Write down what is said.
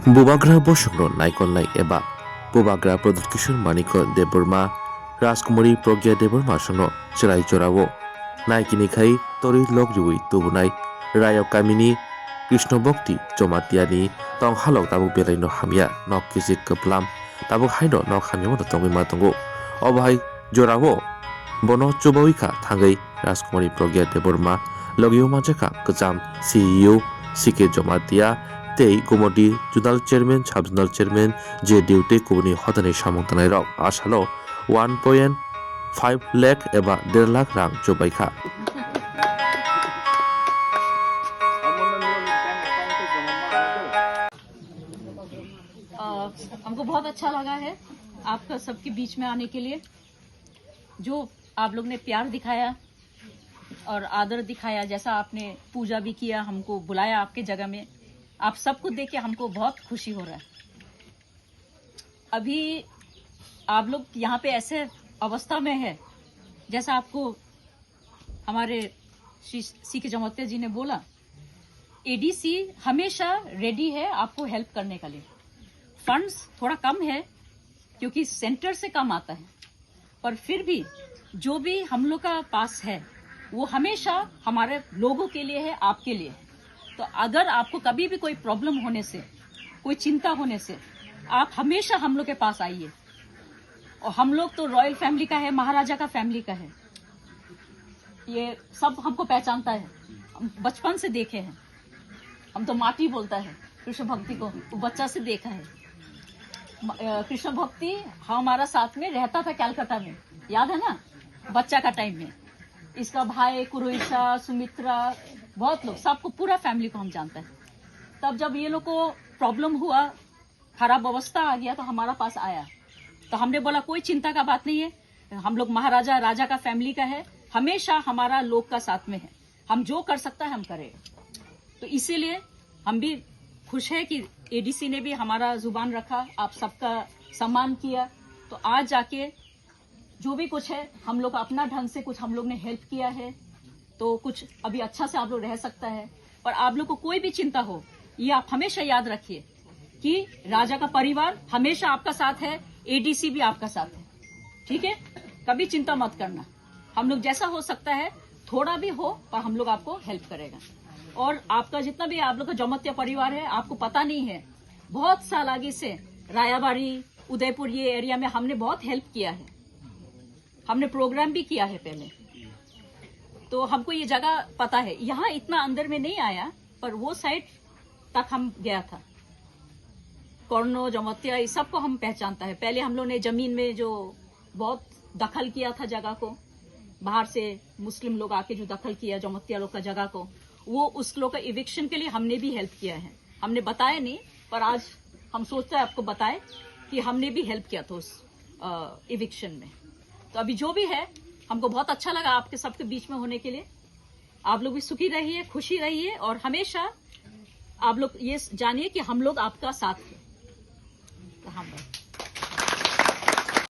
बुबाग्रा बसंग नायकलनाय एबा बुबाग्रा प्रदुत किशोर मानिक देबबर्मा राजकुमारी प्रज्ञा देबबर्मा संग चेराय जरावो नायकिनिखाय तरि लग रिउइ तुबुनाय रायक गामिनि कृष्ण भक्ति जमातियानि तंग हालक ताबु बेलायनो हामिया नक केजि कपलाम ताबु हायनो नक हामिया मनो तंगैमा तंगो अबहाय जरावो बनो चुबाविखा थांगै राजकुमारी प्रज्ञा देबबर्मा लगियो मानजाखा गजाम सीईओ सीके जमातिया तै गुमटी जुदाल चेयरमैन सब जुदाल चेयरमैन जे डिउटी कुबनी हदानि सामंतनाय रक आसालो 1.5 लाख एबा 1.5 लाख रां चुबाइखा हमको बहुत अच्छा लगा है आपका सबके बीच में आने के लिए। जो आप लोग ने प्यार दिखाया और आदर दिखाया, जैसा आपने पूजा भी किया, हमको बुलाया आपके जगह में, आप सबको देख के हमको बहुत खुशी हो रहा है। अभी आप लोग यहाँ पे ऐसे अवस्था में है, जैसा आपको हमारे श्री सीके जमातिया जी ने बोला, एडीसी हमेशा रेडी है आपको हेल्प करने के लिए। फंड्स थोड़ा कम है क्योंकि सेंटर से कम आता है, पर फिर भी जो भी हम लोग का पास है वो हमेशा हमारे लोगों के लिए है, आपके लिए है। तो अगर आपको कभी भी कोई प्रॉब्लम होने से, कोई चिंता होने से, आप हमेशा हम लोग के पास आइए। और हम लोग तो रॉयल फैमिली का है, महाराजा का फैमिली का है, ये सब हमको पहचानता है, हम बचपन से देखे हैं। हम तो माटी बोलता है कृष्ण भक्ति को, वो बच्चा से देखा है। कृष्ण भक्ति हमारा साथ में रहता था कलकत्ता में, याद है ना, बच्चा का टाइम में। इसका भाई कुरुइशा, सुमित्रा, बहुत लोग, सबको, पूरा फैमिली को हम जानते हैं। तब जब ये लोग को प्रॉब्लम हुआ, खराब अवस्था आ गया, तो हमारा पास आया। तो हमने बोला कोई चिंता का बात नहीं है, हम लोग महाराजा राजा का फैमिली का है, हमेशा हमारा लोग का साथ में है, हम जो कर सकता है हम करेंगे। तो इसीलिए हम भी खुश है कि एडीसी ने भी हमारा जुबान रखा, आप सबका सम्मान किया। तो आज जाके जो भी कुछ है, हम लोग अपना ढंग से कुछ हम लोग ने हेल्प किया है, तो कुछ अभी अच्छा से आप लोग रह सकता है। पर आप लोग को कोई भी चिंता हो, ये आप हमेशा याद रखिए कि राजा का परिवार हमेशा आपका साथ है, एडीसी भी आपका साथ है, ठीक है। कभी चिंता मत करना, हम लोग जैसा हो सकता है, थोड़ा भी हो, पर हम लोग आपको हेल्प करेगा। और आपका जितना भी आप लोग का जमातिया परिवार है, आपको पता नहीं है, बहुत साल आगे से रायाबाड़ी, उदयपुर, ये एरिया में हमने बहुत हेल्प किया है, हमने प्रोग्राम भी किया है पहले। तो हमको ये जगह पता है, यहाँ इतना अंदर में नहीं आया, पर वो साइड तक हम गया था। कौरनो, जमातिया, इस सबको हम पहचानता है। पहले हम लोग ने जमीन में जो बहुत दखल किया था जगह को, बाहर से मुस्लिम लोग आके जो दखल किया जमातिया लोग का जगह को, वो उस लोग का इविक्शन के लिए हमने भी हेल्प किया है। हमने बताया नहीं, पर आज हम सोचते हैं आपको बताए कि हमने भी हेल्प किया था उस इविक्शन में। तो अभी जो भी है, हमको बहुत अच्छा लगा आपके सबके बीच में होने के लिए। आप लोग भी सुखी रहिए, खुशी रहिए, और हमेशा आप लोग ये जानिए कि हम लोग आपका साथ हैं।